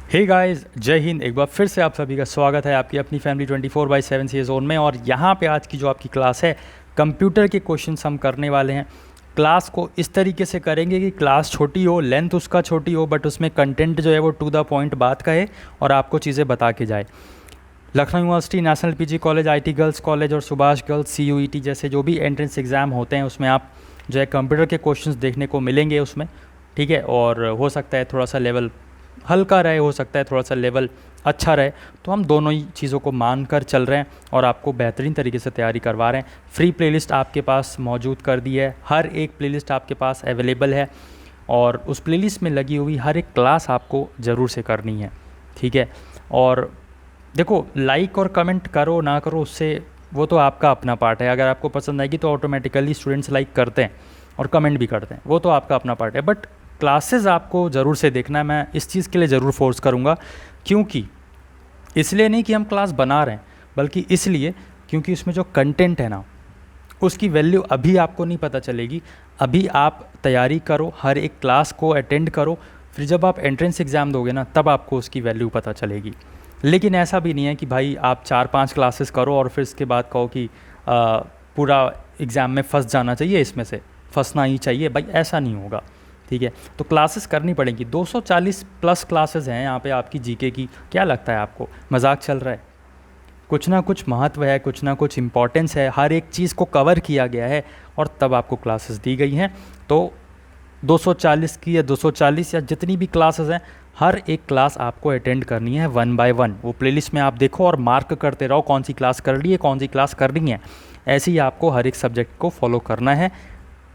Hey guys, जय हिंद। एक बार फिर से आप सभी का स्वागत है आपकी अपनी फैमिली 24/7 सी जोन में। और यहाँ पे आज की जो आपकी क्लास है, कंप्यूटर के क्वेश्चंस हम करने वाले हैं। क्लास को इस तरीके से करेंगे कि क्लास छोटी हो, लेंथ उसका छोटी हो, बट उसमें कंटेंट जो है वो टू द पॉइंट बात का है और आपको चीज़ें बता के जाए। Lucknow university, national PG college, IT girls college और सुभाष गर्ल्स सीयूईटी जैसे जो भी एंट्रेंस एग्ज़ाम होते हैं उसमें आप जो है कंप्यूटर के क्वेश्चंस देखने को मिलेंगे उसमें, ठीक है। और हो सकता है थोड़ा सा लेवल हल्का रहे, हो सकता है थोड़ा सा लेवल अच्छा रहे, तो हम दोनों ही चीज़ों को मान कर चल रहे हैं और आपको बेहतरीन तरीके से तैयारी करवा रहे हैं। फ्री प्लेलिस्ट आपके पास मौजूद कर दी है, हर एक प्लेलिस्ट आपके पास अवेलेबल है और उस प्लेलिस्ट में लगी हुई हर एक क्लास आपको ज़रूर से करनी है, ठीक है। और देखो, लाइक और कमेंट करो ना करो, उससे वो तो आपका अपना पार्ट है। अगर आपको पसंद आएगी तो ऑटोमेटिकली स्टूडेंट्स लाइक करते हैं और कमेंट भी करते हैं, वो तो आपका अपना पार्ट है। बट क्लासेस आपको ज़रूर से देखना है। मैं इस चीज़ के लिए ज़रूर फोर्स करूँगा, क्योंकि इसलिए नहीं कि हम क्लास बना रहे हैं, बल्कि इसलिए क्योंकि उसमें जो कंटेंट है ना, उसकी वैल्यू अभी आपको नहीं पता चलेगी। अभी आप तैयारी करो, हर एक क्लास को अटेंड करो, फिर जब आप एंट्रेंस एग्ज़ाम दोगे ना, तब आपको उसकी वैल्यू पता चलेगी। लेकिन ऐसा भी नहीं है कि भाई आप 4-5 क्लासेस करो और फिर इसके बाद कहो कि पूरा एग्ज़ाम में फंस जाना चाहिए, इसमें से फंसना ही चाहिए। भाई ऐसा नहीं होगा, ठीक है। तो क्लासेस करनी पड़ेंगी। 240 प्लस क्लासेस हैं यहाँ पे आपकी जीके की। क्या लगता है आपको मजाक चल रहा है? कुछ ना कुछ महत्व है, कुछ ना कुछ इम्पोर्टेंस है, हर एक चीज़ को कवर किया गया है और तब आपको क्लासेस दी गई हैं। तो 240 की या 240 या जितनी भी क्लासेस हैं, हर एक क्लास आपको अटेंड करनी है 1 बाय 1। वो प्लेलिस्ट में आप देखो और मार्क करते रहो कौन सी क्लास कर ली है, कौन सी क्लास करनी है। ऐसे ही आपको हर एक सब्जेक्ट को फॉलो करना है।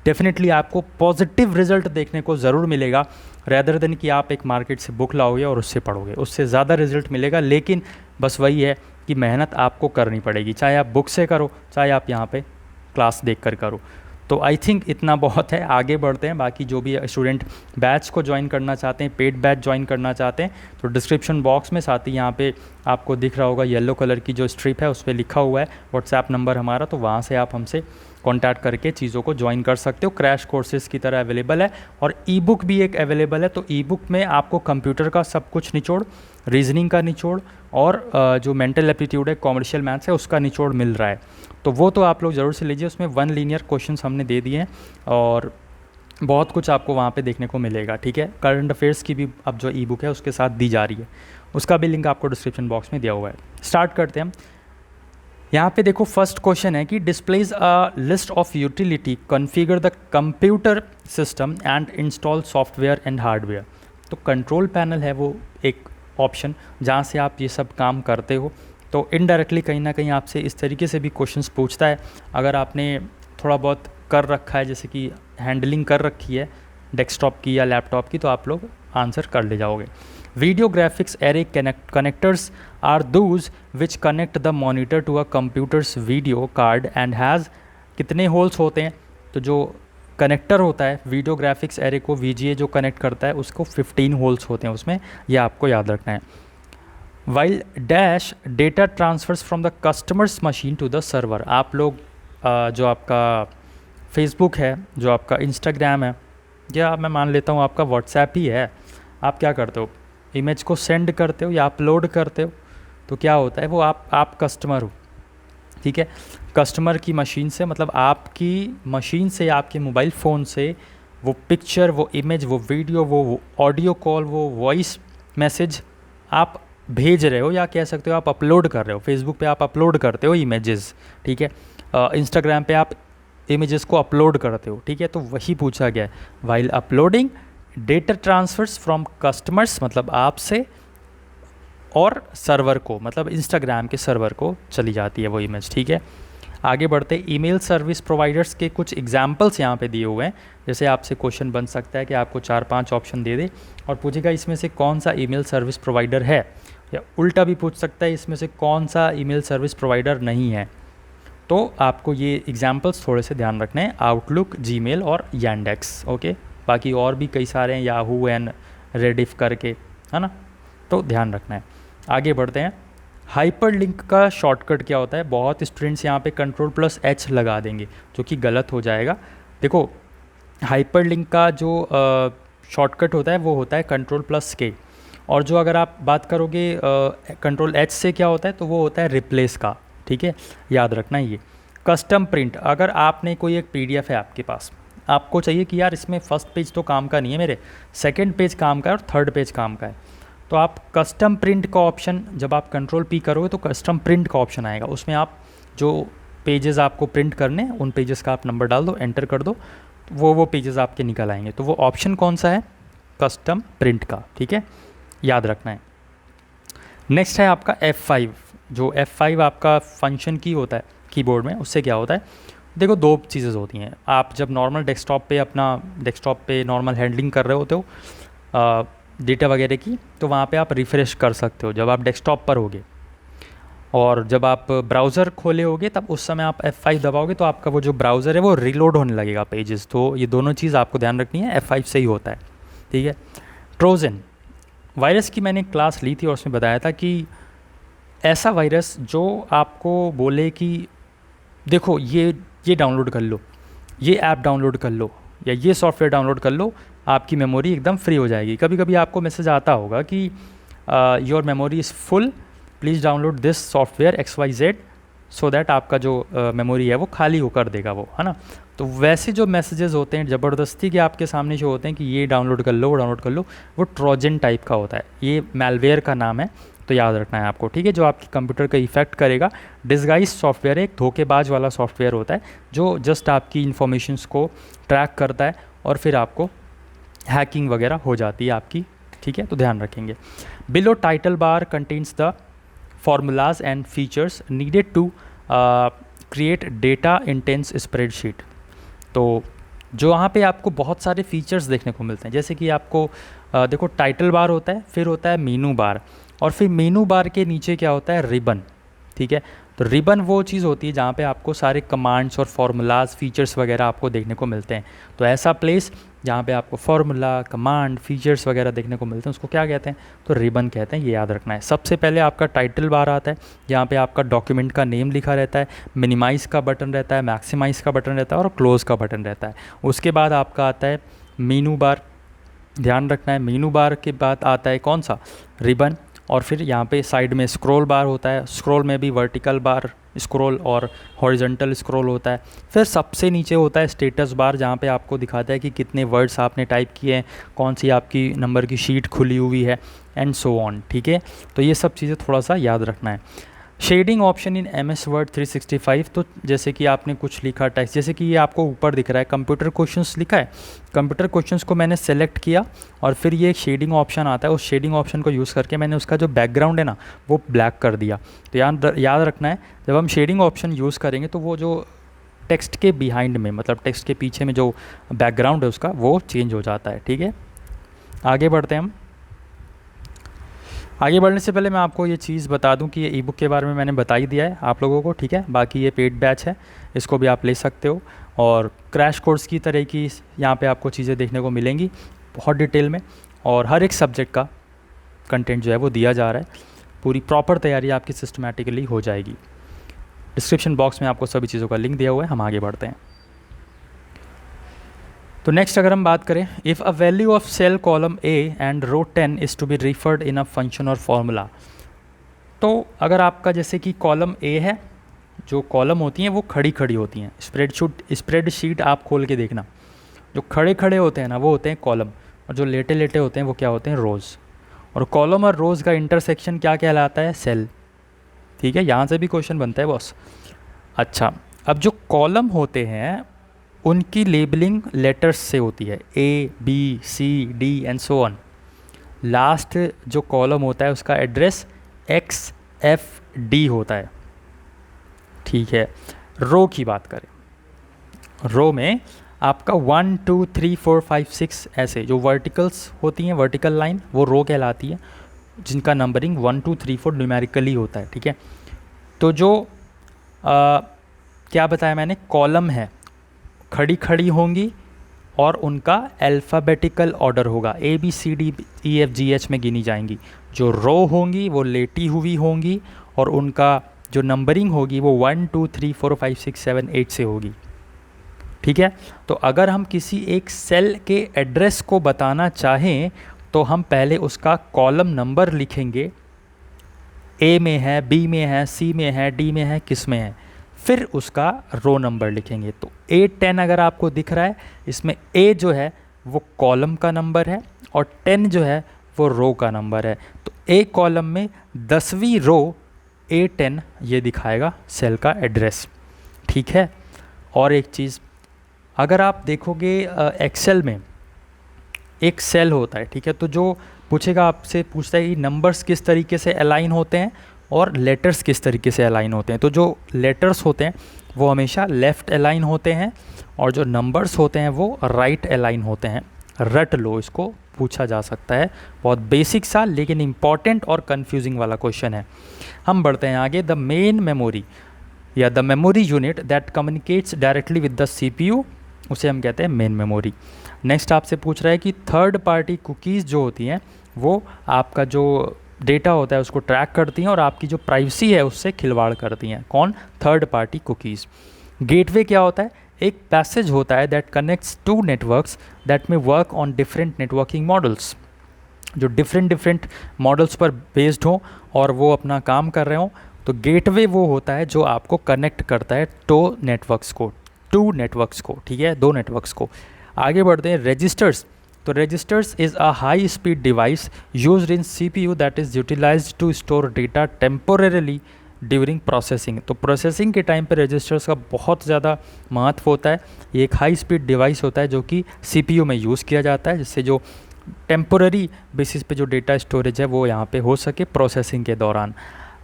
डेफिनेटली आपको पॉजिटिव रिजल्ट देखने को ज़रूर मिलेगा, रैदर देन कि आप एक मार्केट से बुक लाओगे और उससे पढ़ोगे, उससे ज़्यादा रिजल्ट मिलेगा। लेकिन बस वही है कि मेहनत आपको करनी पड़ेगी, चाहे आप बुक से करो, चाहे आप यहाँ पे क्लास देख कर करो। तो आई थिंक इतना बहुत है, आगे बढ़ते हैं। बाकी जो भी स्टूडेंट बैच को ज्वाइन करना चाहते हैं, पेड बैच ज्वाइन करना चाहते हैं, तो डिस्क्रिप्शन बॉक्स में साथ ही यहाँ पे आपको दिख रहा होगा येलो कलर की जो स्ट्रिप है, उस पर लिखा हुआ है व्हाट्सएप नंबर हमारा। तो वहाँ से आप हमसे कॉन्टैक्ट करके चीज़ों को ज्वाइन कर सकते हो। क्रैश कोर्सेज़ की तरह अवेलेबल है और ई बुक भी एक अवेलेबल है। तो ई बुक में आपको कंप्यूटर का सब कुछ निचोड़, रीजनिंग का निचोड़ और जो मेंटल एप्टीट्यूड है, कॉमर्शियल मैथ्स है, उसका निचोड़ मिल रहा है। तो वो तो आप लोग ज़रूर से लीजिए। उसमें 1 लीनियर क्वेश्चन हमने दे दिए हैं और बहुत कुछ आपको वहाँ पे देखने को मिलेगा, ठीक है। करंट अफेयर्स की भी अब जो ई बुक है उसके साथ दी जा रही है, उसका भी लिंक आपको डिस्क्रिप्शन बॉक्स में दिया हुआ है। स्टार्ट करते हैं हम। यहाँ पे देखो, फर्स्ट क्वेश्चन है कि displays a list of utility, configure the computer system and install software and hardware. तो कंट्रोल पैनल है वो एक ऑप्शन जहाँ से आप ये सब काम करते हो। तो इनडायरेक्टली कहीं ना कहीं आपसे इस तरीके से भी क्वेश्चंस पूछता है। अगर आपने थोड़ा बहुत कर रखा है, जैसे कि हैंडलिंग कर रखी है डेस्कटॉप की या लैपटॉप की, तो आप लोग आंसर कर ले जाओगे। Video graphics array connectors are those which connect the monitor to a computers video card and has, कितने होल्स होते हैं? तो जो कनेक्टर होता है वीडियो ग्राफिक्स एरे को VGA जो कनेक्ट करता है उसको 15 होल्स होते हैं उसमें, यह आपको याद रखना है। While dash data transfers from the customer's machine to the server. आप लोग जो आपका फेसबुक है, जो आपका इंस्टाग्राम है, या मैं मान लेता हूँ आपका व्हाट्सएप ही है, आप क्या करते हो? इमेज को सेंड करते हो या अपलोड करते हो। तो क्या होता है, वो आप कस्टमर हो, ठीक है। कस्टमर की मशीन से, मतलब आपकी मशीन से, आपके मोबाइल फ़ोन से वो पिक्चर, वो इमेज, वो वीडियो, वो ऑडियो कॉल, वो वॉइस मैसेज आप भेज रहे हो, या कह सकते हो आप अपलोड कर रहे हो। फेसबुक पे आप अपलोड करते हो इमेजेस, ठीक है। इंस्टाग्राम पे आप इमेजेस को अपलोड करते हो, ठीक है। तो वही पूछा गया है, while uploading data transfers from customers, मतलब आपसे, और सर्वर को, मतलब इंस्टाग्राम के सर्वर को चली जाती है वो इमेज, ठीक है। आगे बढ़ते, ईमेल सर्विस प्रोवाइडर्स के कुछ एग्जांपल्स यहाँ पे दिए हुए हैं। जैसे आपसे क्वेश्चन बन सकता है कि आपको 4-5 ऑप्शन दे दे और पूछेगा इसमें से कौन सा ईमेल सर्विस प्रोवाइडर है, या उल्टा भी पूछ सकता है इसमें से कौन सा ईमेल सर्विस प्रोवाइडर नहीं है। तो आपको ये एग्जांपल्स थोड़े से ध्यान रखने हैं, आउटलुक, जीमेल और यांडेक्स, ओके। बाकी और भी कई सारे हैं, याहू एंड रेडिफ करके, है ना, तो ध्यान रखना है। आगे बढ़ते हैं। हाइपरलिंक का शॉर्टकट क्या होता है? बहुत स्टूडेंट्स यहाँ पे Ctrl+H लगा देंगे, जो कि गलत हो जाएगा। देखो, हाइपरलिंक का जो शॉर्टकट होता है वो होता है Ctrl+K, और जो अगर आप बात करोगे कंट्रोल एच से क्या होता है, तो वो होता है रिप्लेस का, ठीक है, याद रखना ये। कस्टम प्रिंट, अगर आपने कोई एक PDF है आपके पास, आपको चाहिए कि यार इसमें फर्स्ट पेज तो काम का नहीं है मेरे, सेकंड पेज काम का है और थर्ड पेज काम का है, तो आप कस्टम प्रिंट का ऑप्शन, जब आप कंट्रोल P करोगे तो कस्टम प्रिंट का ऑप्शन आएगा, उसमें आप जो पेजेस आपको प्रिंट करने उन पेजेस का आप नंबर डाल दो, एंटर कर दो, वो पेजेस आपके निकल आएंगे। तो वो ऑप्शन कौन सा है, कस्टम प्रिंट का, ठीक है, याद रखना है। नेक्स्ट है आपका F5, जो F5 आपका फंक्शन की होता है कीबोर्ड में, उससे क्या होता है, देखो दो चीज़ें होती हैं। आप जब नॉर्मल डेस्कटॉप पे नॉर्मल हैंडलिंग कर रहे होते हो डेटा वगैरह की, तो वहाँ पे आप रिफ़्रेश कर सकते हो जब आप डेस्कटॉप पर होगे, और जब आप ब्राउज़र खोले होगे तब उस समय आप F5 दबाओगे तो आपका वो जो ब्राउज़र है वो रिलोड होने लगेगा पेजेस। तो ये दोनों चीज़ आपको ध्यान रखनी है, F5 से ही होता है, ठीक है। ट्रोजन वायरस की मैंने क्लास ली थी और उसमें बताया था कि ऐसा वायरस जो आपको बोले कि देखो ये डाउनलोड कर लो, ये ऐप डाउनलोड कर लो, या ये सॉफ्टवेयर डाउनलोड कर लो, आपकी मेमोरी एकदम फ्री हो जाएगी। कभी कभी आपको मैसेज आता होगा कि your memory is full, please download this software XYZ, so that आपका जो मेमोरी है वो खाली हो कर देगा वो, है ना। तो वैसे जो मैसेजेस होते हैं ज़बरदस्ती के आपके सामने जो होते हैं कि ये डाउनलोड कर लो, वो डाउनलोड कर लो, वो ट्रोजन टाइप का होता है, ये मैलवेयर का नाम है, तो याद रखना है आपको, ठीक है। जो आपकी कंप्यूटर का इफेक्ट करेगा, डिस्गाइज सॉफ्टवेयर है, एक धोखेबाज वाला सॉफ्टवेयर होता है जो जस्ट आपकी इन्फॉर्मेशंस को ट्रैक करता है और फिर आपको हैकिंग वगैरह हो जाती है आपकी, ठीक है, तो ध्यान रखेंगे। Below title bar contains the formulas and features needed to create data intense spreadsheet। तो जो वहाँ पे आपको बहुत सारे फीचर्स देखने को मिलते हैं, जैसे कि आपको देखो टाइटल बार होता है, फिर होता है मेनू बार, और फिर मेनू बार के नीचे क्या होता है, रिबन, ठीक है। तो रिबन वो चीज़ होती है जहाँ पे आपको सारे कमांड्स और फार्मूलाज फीचर्स वगैरह आपको देखने को मिलते हैं। तो ऐसा प्लेस जहाँ पे आपको फार्मूला, कमांड, फीचर्स वगैरह देखने को मिलते हैं उसको क्या कहते हैं, तो रिबन कहते हैं, ये याद रखना है। सबसे पहले आपका टाइटल बार आता है, जहाँ पे आपका डॉक्यूमेंट का नेम लिखा रहता है, मिनिमाइज़ का बटन रहता है, मैक्सिमाइज़ का बटन रहता है और क्लोज़ का बटन रहता है। उसके बाद आपका आता है मेनू बार, ध्यान रखना है, मेनू बार के बाद आता है कौन सा, रिबन, और फिर यहाँ पे साइड में स्क्रॉल बार होता है, स्क्रॉल में भी वर्टिकल बार स्क्रॉल और हॉरिजॉन्टल स्क्रॉल होता है। फिर सबसे नीचे होता है स्टेटस बार, जहाँ पे आपको दिखाता है कि कितने वर्ड्स आपने टाइप किए हैं, कौन सी आपकी नंबर की शीट खुली हुई है, एंड सो ऑन, ठीक है। तो ये सब चीज़ें थोड़ा सा याद रखना है। Shading option in MS Word 365, तो जैसे कि आपने कुछ लिखा टेक्स्ट, जैसे कि ये आपको ऊपर दिख रहा है कंप्यूटर क्वेश्चंस लिखा है, कंप्यूटर क्वेश्चंस को मैंने सेलेक्ट किया और फिर ये एक शेडिंग ऑप्शन आता है, उस शेडिंग ऑप्शन को यूज़ करके मैंने उसका जो बैकग्राउंड है ना वो ब्लैक कर दिया। तो याद रखना है, जब हम शेडिंग ऑप्शन यूज़ करेंगे तो वो जो टेक्स्ट के बिहाइंड में, मतलब टेक्स्ट के पीछे में जो बैकग्राउंड है उसका, वो चेंज हो जाता है, ठीक है। आगे बढ़ते हैं हम। आगे बढ़ने से पहले मैं आपको ये चीज़ बता दूं कि ये ई-बुक के बारे में मैंने बता ही दिया है आप लोगों को, ठीक है। बाकी ये पेड बैच है, इसको भी आप ले सकते हो, और क्रैश कोर्स की तरह की यहाँ पे आपको चीज़ें देखने को मिलेंगी बहुत डिटेल में, और हर एक सब्जेक्ट का कंटेंट जो है वो दिया जा रहा है, पूरी प्रॉपर तैयारी आपकी सिस्टमेटिकली हो जाएगी। डिस्क्रिप्शन बॉक्स में आपको सभी चीज़ों का लिंक दिया हुआ है। हम आगे बढ़ते हैं। तो नेक्स्ट अगर हम बात करें, if a value of cell column A and row 10 is to be referred in a function और फॉर्मूला, तो अगर आपका जैसे कि कॉलम A है, जो कॉलम होती हैं वो खड़ी खड़ी होती हैं, स्प्रेडशीट आप खोल के देखना, जो खड़े खड़े होते हैं ना वो होते हैं कॉलम, और जो लेटे लेटे होते हैं वो क्या होते हैं, रोज़। और कॉलम और रोज़ का इंटरसेक्शन क्या कहलाता है, सेल, ठीक है। यहाँ से भी क्वेश्चन बनता है बॉस। अच्छा, अब जो कॉलम होते हैं उनकी लेबलिंग लेटर्स से होती है, A, B, C, D and so on. Last जो कॉलम होता है उसका एड्रेस XFD होता है, ठीक है। रो की बात करें, रो में आपका 1 2 3 4 5 6 ऐसे जो वर्टिकल्स होती हैं, वर्टिकल लाइन, वो रो कहलाती है, जिनका नंबरिंग 1 2 3 4 न्यूमेरिकली होता है, ठीक है। तो जो क्या बताया मैंने, कॉलम है खड़ी खड़ी होंगी और उनका अल्फ़ाबेटिकल ऑर्डर होगा, ABCDEFGH में गिनी जाएंगी। जो रो होंगी वो लेटी हुई होंगी और उनका जो नंबरिंग होगी वो 1 2 3 4 5 6 7 8 से होगी, ठीक है। तो अगर हम किसी एक सेल के एड्रेस को बताना चाहें तो हम पहले उसका कॉलम नंबर लिखेंगे, ए में है, बी में है, सी में है, डी में है, किस में है, फिर उसका रो नंबर लिखेंगे। तो A10 अगर आपको दिख रहा है, इसमें A जो है वो कॉलम का नंबर है और 10 जो है वो रो का नंबर है। तो A कॉलम में 10वीं रो A10 ये दिखाएगा सेल का एड्रेस, ठीक है। और एक चीज़, अगर आप देखोगे एक्सेल में एक सेल होता है, ठीक है, तो जो पूछेगा आपसे पूछता है कि नंबर्स किस तरीके से अलाइन होते हैं और लेटर्स किस तरीके से अलाइन होते हैं। तो जो लेटर्स होते हैं वो हमेशा लेफ़्ट अलाइन होते हैं और जो नंबर्स होते हैं वो राइट अलाइन होते हैं। रट लो, इसको पूछा जा सकता है, बहुत बेसिक सा लेकिन इम्पॉर्टेंट और कन्फ्यूजिंग वाला क्वेश्चन है। हम बढ़ते हैं आगे। द मेन मेमोरी या the memory unit that communicates directly with the CPU, उसे हम कहते हैं मेन मेमोरी। नेक्स्ट आपसे पूछ रहा है कि थर्ड पार्टी कुकीज़ जो होती हैं वो आपका जो डेटा होता है उसको ट्रैक करती हैं और आपकी जो प्राइवेसी है उससे खिलवाड़ करती हैं। कौन? Third party cookies. गेटवे क्या होता है? एक पैसेज होता है that connects to networks that में work on different networking models, जो डिफरेंट मॉडल्स पर बेस्ड हो और वो अपना काम कर रहे हो। तो गेटवे वो होता है जो आपको कनेक्ट करता है टू नेटवर्क्स को, ठीक है, दो नेटवर्क्स को। आगे बढ़ते हैं। रजिस्टर्स, तो registers is a high speed device used in CPU that is utilized to store data temporarily during processing. तो प्रोसेसिंग के टाइम पे रजिस्टर्स का बहुत ज़्यादा महत्व होता है। ये एक हाई स्पीड डिवाइस होता है जो कि CPU में यूज़ किया जाता है, जिससे जो टेम्पोररी बेसिस पे जो डेटा स्टोरेज है वो यहाँ पे हो सके प्रोसेसिंग के दौरान।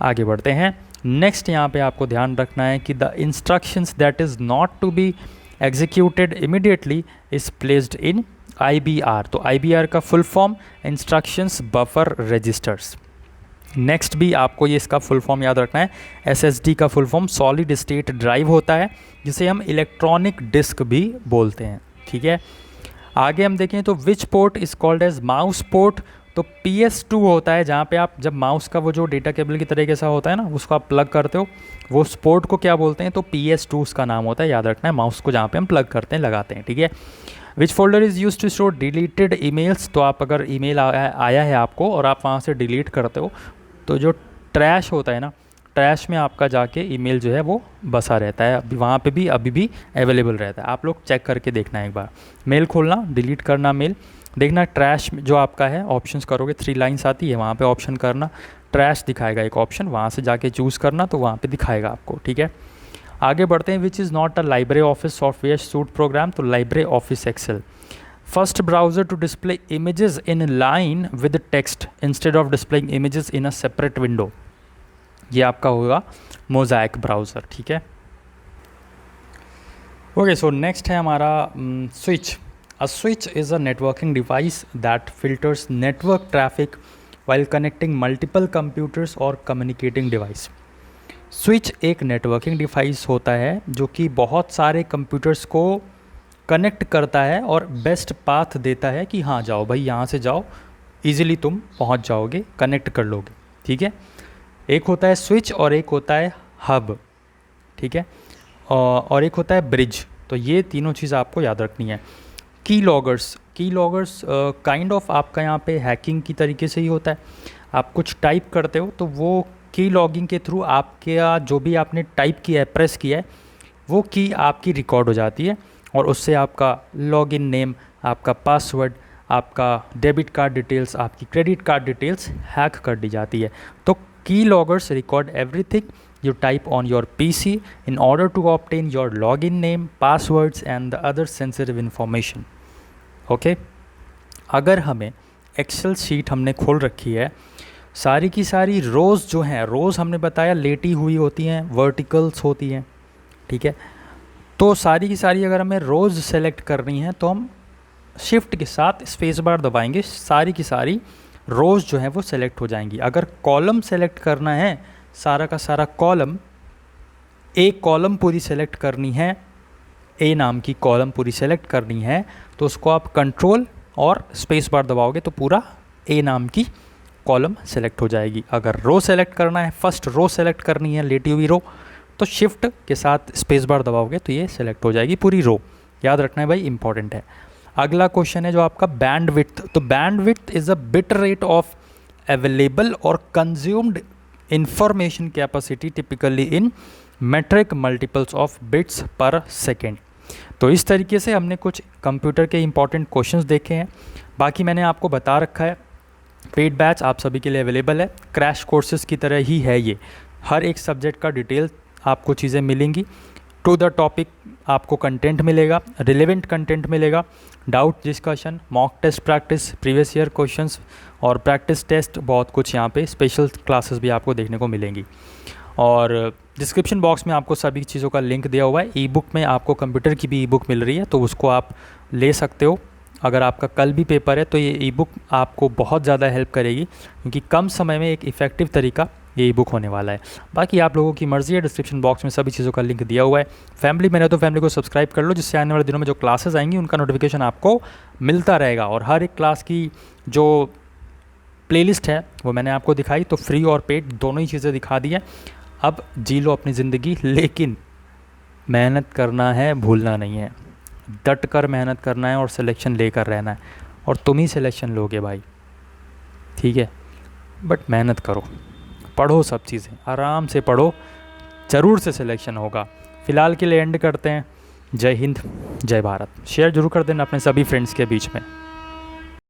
आगे बढ़ते हैं। नेक्स्ट यहाँ पे आपको ध्यान रखना है कि the instructions that is not to be executed immediately is placed in IBR। तो IBR का full form instructions buffer registers. Next भी आपको ये इसका फुल फॉर्म याद रखना है। SSD का full form solid state drive होता है, जिसे हम इलेक्ट्रॉनिक डिस्क भी बोलते हैं, ठीक है। आगे हम देखें तो which port is called as mouse port. तो PS2 होता है जहाँ पे आप जब माउस का वो जो डेटा केबल की तरीके से होता है ना, उसको आप प्लग करते हो, वो उस पोर्ट को क्या बोलते हैं? तो PS2 उसका नाम होता है, याद रखना है, माउस को जहाँ पे हम प्लग करते हैं, लगाते हैं, ठीक है। Which folder is use to store deleted emails. तो आप अगर ईमेल आया है आपको और आप वहाँ से डिलीट करते हो, तो जो ट्रैश होता है ना, ट्रैश में आपका जाके ईमेल जो है वो बसा रहता है, अभी वहाँ पे भी अभी भी अवेलेबल रहता है। आप लोग चेक करके देखना है एक बार, मेल खोलना, डिलीट करना मेल, देखना ट्रैश जो आपका है, ऑप्शंस करोगे, 3 लाइन्स आती है, वहाँ पे ऑप्शन करना, ट्रैश दिखाएगा एक ऑप्शन, वहाँ से जाके चूज़ करना, तो वहाँ पे दिखाएगा आपको, ठीक है। आगे बढ़ते हैं। Which is not a LibreOffice software suite program. तो LibreOffice Excel. First browser to display images in line with text instead of displaying images in a separate window, ये आपका होगा मोज़ाइक ब्राउज़र, ठीक है। Okay, so next है हमारा switch. A switch is a networking device that filters network traffic while connecting multiple computers or communicating device. Switch एक networking device होता है जो कि बहुत सारे कंप्यूटर्स को कनेक्ट करता है और बेस्ट पाथ देता है कि हाँ जाओ भाई, यहाँ से जाओ, इजीली तुम पहुँच जाओगे, कनेक्ट कर लोगे, ठीक है। एक होता है स्विच और एक होता है हब, ठीक है, और एक होता है ब्रिज। तो ये तीनों चीज़ आपको याद रखनी है। की लॉगर्स काइंड ऑफ आपका यहाँ पे हैकिंग की तरीके से ही होता है। आप कुछ टाइप करते हो तो वो की लॉगिंग के थ्रू आपके जो भी आपने टाइप किया है, प्रेस किया है, वो की आपकी रिकॉर्ड हो जाती है और उससे आपका लॉगिन नेम, आपका पासवर्ड, आपका डेबिट कार्ड डिटेल्स, आपकी क्रेडिट कार्ड डिटेल्स हैक कर दी जाती है। तो की loggers record everything you type on your PC in order to obtain your login name, passwords and the other sensitive information. Okay? अगर हमें एक्सेल शीट हमने खोल रखी है, सारी की सारी रोज़ जो हैं, रोज़ हमने बताया लेटी हुई होती हैं, वर्टिकल्स होती हैं, ठीक है। तो सारी की सारी अगर हमें रोज़ सेलेक्ट करनी है तो हम शिफ्ट के साथ स्पेस बार दबाएंगे, सारी की सारी रोज़ जो हैं वो सेलेक्ट हो जाएंगी। अगर कॉलम सेलेक्ट करना है, सारा का सारा कॉलम, एक कॉलम पूरी सेलेक्ट करनी है, ए नाम की कॉलम पूरी सेलेक्ट करनी है, तो उसको आप कंट्रोल और स्पेस बार दबाओगे तो पूरा ए नाम की कॉलम सेलेक्ट हो जाएगी। अगर रो सेलेक्ट करना है, फर्स्ट रो सेलेक्ट करनी है, लेटी हुई रो, तो शिफ्ट के साथ स्पेस बार दबाओगे तो ये सेलेक्ट हो जाएगी पूरी रो। याद रखना है भाई, इंपॉर्टेंट है। अगला क्वेश्चन है जो आपका बैंड विड्थ। तो bandwidth is a bit rate of available और consumed information capacity typically in metric multiples of bits per second. तो इस तरीके से हमने कुछ कंप्यूटर के इंपॉर्टेंट क्वेश्चंस देखे हैं। बाकी मैंने आपको बता रखा है पेड बैच आप सभी के लिए अवेलेबल है, क्रैश कोर्सेज की तरह ही है ये। हर एक सब्जेक्ट का डिटेल आपको चीज़ें मिलेंगी, टू द टॉपिक आपको कंटेंट मिलेगा, रिलेवेंट कंटेंट मिलेगा, doubt discussion, mock test practice, previous year questions और प्रैक्टिस टेस्ट, बहुत कुछ यहाँ पे स्पेशल क्लासेस भी आपको देखने को मिलेंगी। और डिस्क्रिप्शन बॉक्स में आपको सभी चीज़ों का लिंक दिया हुआ है। ई बुक में आपको कंप्यूटर की भी ई बुक मिल रही है, तो उसको आप ले सकते हो। अगर आपका कल भी पेपर है तो ये ई बुक आपको बहुत ज़्यादा हेल्प करेगी, क्योंकि कम समय में एक इफ़ेक्टिव तरीका ये ई बुक होने वाला है। बाकी आप लोगों की मर्ज़ी है, डिस्क्रिप्शन बॉक्स में सभी चीज़ों का लिंक दिया हुआ है। फैमिली में है तो फैमिली को सब्सक्राइब कर लो, जिससे आने वाले दिनों में जो क्लासेस आएंगी उनका नोटिफिकेशन आपको मिलता रहेगा। और हर एक क्लास की जो प्लेलिस्ट है वो मैंने आपको दिखाई, तो फ्री और पेड दोनों ही चीज़ें दिखा दी है। अब जी लो अपनी ज़िंदगी, लेकिन मेहनत करना है, भूलना नहीं है, डट कर मेहनत करना है और सिलेक्शन लेकर रहना है। और तुम ही सिलेक्शन लोगे भाई, ठीक है, बट मेहनत करो, पढ़ो, सब चीज़ें आराम से पढ़ो, ज़रूर से सिलेक्शन होगा। फ़िलहाल के लिए एंड करते हैं। जय हिंद, जय भारत। शेयर जरूर कर देना अपने सभी फ्रेंड्स के बीच में।